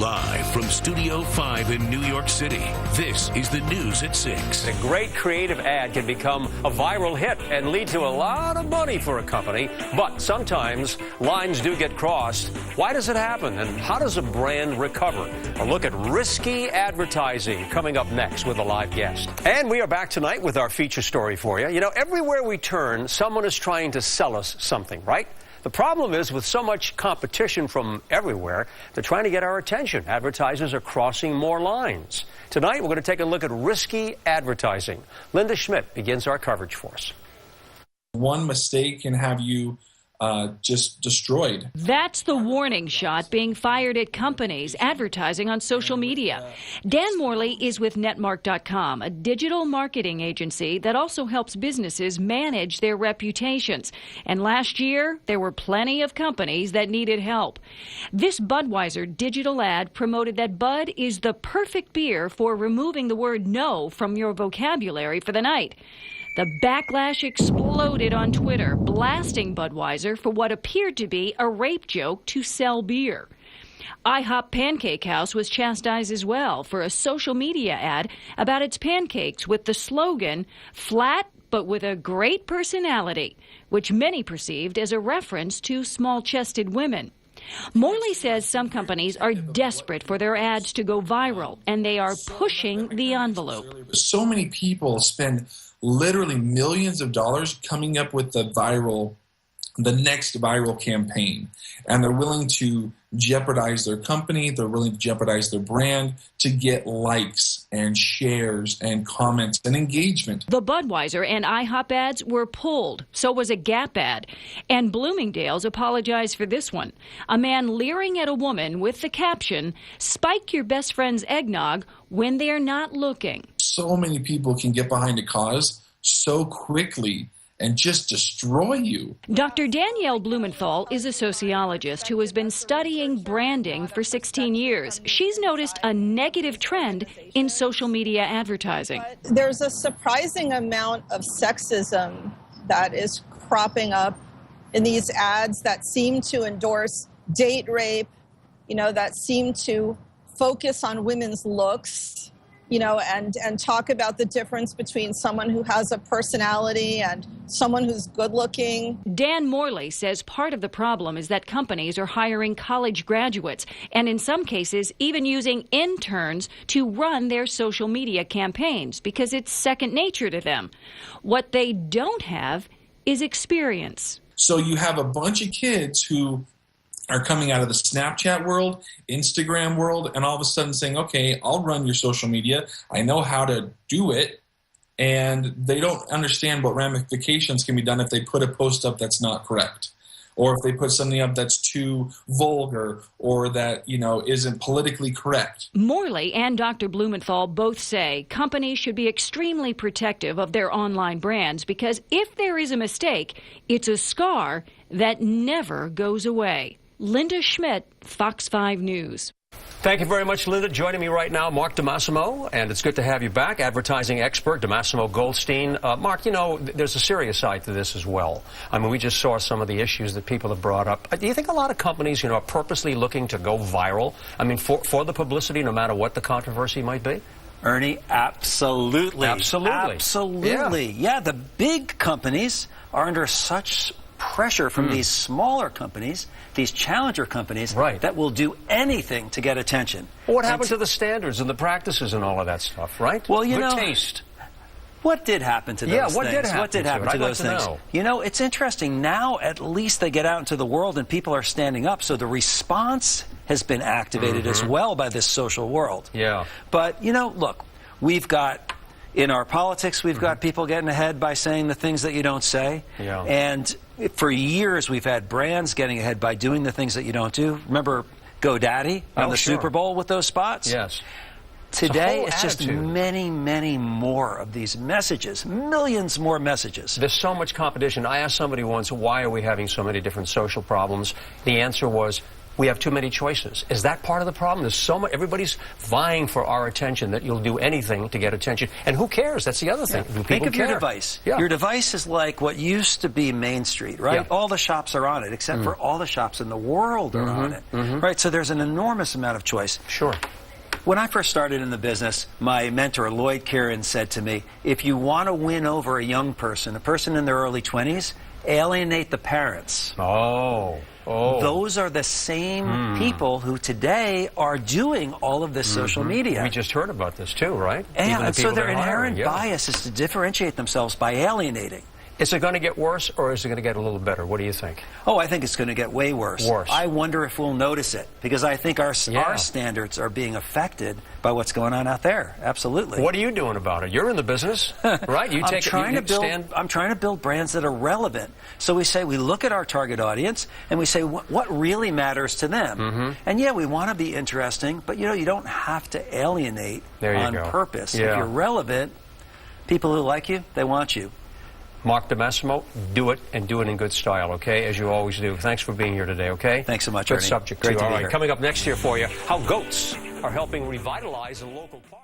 Live from Studio 5 in New York City, this is the News at 6. A great creative ad can become a viral hit and lead to a lot of money for a company, but sometimes lines do get crossed. Why does it happen, and how does a brand recover? A look at risky advertising coming up next with a live guest. And we are back tonight with our feature story for you. You know, everywhere we turn, someone is trying to sell us something, right? The problem is, with so much competition from everywhere, they're trying to get our attention. Advertisers are crossing more lines. Tonight, we're going to take a look at risky advertising. Linda Schmidt begins our coverage for us. One mistake can have you just destroyed. That's the warning shot being fired at companies advertising on social media. Dan Morley is with Netmark.com, a digital marketing agency that also helps businesses manage their reputations. And last year, there were plenty of companies that needed help. This Budweiser digital ad promoted that Bud is the perfect beer for removing the word no from your vocabulary for the night. The backlash exploded on Twitter, blasting Budweiser for what appeared to be a rape joke to sell beer. IHOP Pancake House was chastised as well for a social media ad about its pancakes with the slogan, "Flat but with a great personality," which many perceived as a reference to small-chested women. Morley says some companies are desperate for their ads to go viral, and they are pushing the envelope. So many people spend literally millions of dollars coming up with the next viral campaign. And they're willing to jeopardize their company, they're willing to jeopardize their brand to get likes and shares and comments and engagement. The Budweiser and IHOP ads were pulled. So was a Gap ad. And Bloomingdale's apologized for this one. A man leering at a woman with the caption, "Spike your best friend's eggnog when they're not looking." So many people can get behind a cause so quickly and just destroy you. Dr. Danielle Blumenthal is a sociologist who has been studying branding for 16 years. She's noticed a negative trend in social media advertising. There's a surprising amount of sexism that is cropping up in these ads that seem to endorse date rape, that seem to focus on women's looks, and talk about the difference between someone who has a personality and someone who's good looking. Dan Morley says part of the problem is that companies are hiring college graduates and in some cases even using interns to run their social media campaigns because it's second nature to them. What they don't have is experience. So you have a bunch of kids who are coming out of the Snapchat world, Instagram world, and all of a sudden saying, okay, I'll run your social media. I know how to do it. And they don't understand what ramifications can be done if they put a post up that's not correct. Or if they put something up that's too vulgar or that, isn't politically correct. Morley and Dr. Blumenthal both say companies should be extremely protective of their online brands because if there is a mistake, it's a scar that never goes away. Linda Schmidt, Fox 5 News. Thank you very much, Linda. Joining me right now, Mark DiMassimo, and it's good to have you back, advertising expert, DiMassimo Goldstein. Mark, there's a serious side to this as well. I mean, we just saw some of the issues that people have brought up. Do you think a lot of companies, are purposely looking to go viral? I mean, for the publicity, no matter what the controversy might be? Ernie, absolutely. Absolutely. Absolutely. Yeah, the big companies are under such pressure from these smaller companies, these challenger companies, that will do anything to get attention. Well, what happened to the standards and the practices and all of that stuff, right? Well, Good taste. What did happen to those things? What did happen to those things? It's interesting. Now, at least they get out into the world and people are standing up, so the response has been activated as well by this social world. Yeah. But, look, we've got in our politics, we've got people getting ahead by saying the things that you don't say. Yeah. And for years, we've had brands getting ahead by doing the things that you don't do. Remember GoDaddy on the Super Bowl with those spots? Yes. Today, it's just many, many more of these messages, millions more messages. There's so much competition. I asked somebody once, why are we having so many different social problems? The answer was, we have too many choices. Is that part of the problem? There's so much, everybody's vying for our attention that you'll do anything to get attention. And who cares? That's the other thing. Do people Think of care? your device. Yeah. Your device is like what used to be Main Street, right? Yeah. All the shops are on it, except for all the shops in the world are on it, right? So there's an enormous amount of choice. Sure. When I first started in the business, my mentor, Lloyd Kieran, said to me, if you want to win over a young person, a person in their early 20s, alienate the parents. Oh. Those are the same people who today are doing all of this social media. We just heard about this too, right? And so their they're inherent hiring, bias is to differentiate themselves by alienating. Is it going to get worse, or is it going to get a little better? What do you think? Oh, I think it's going to get way worse. I wonder if we'll notice it, because I think our standards are being affected by what's going on out there. Absolutely. What are you doing about it? You're in the business, right? I'm trying to build brands that are relevant. So we look at our target audience and we say what really matters to them. And yeah, we want to be interesting, but you don't have to alienate on purpose. Yeah. If you're relevant, people who like you, they want you. Mark DiMassimo, do it, and do it in good style, okay, as you always do. Thanks for being here today, okay? Thanks so much, Good Ernie. subject, Great too. to be All right, here. coming up next year for you, how goats are helping revitalize a local park.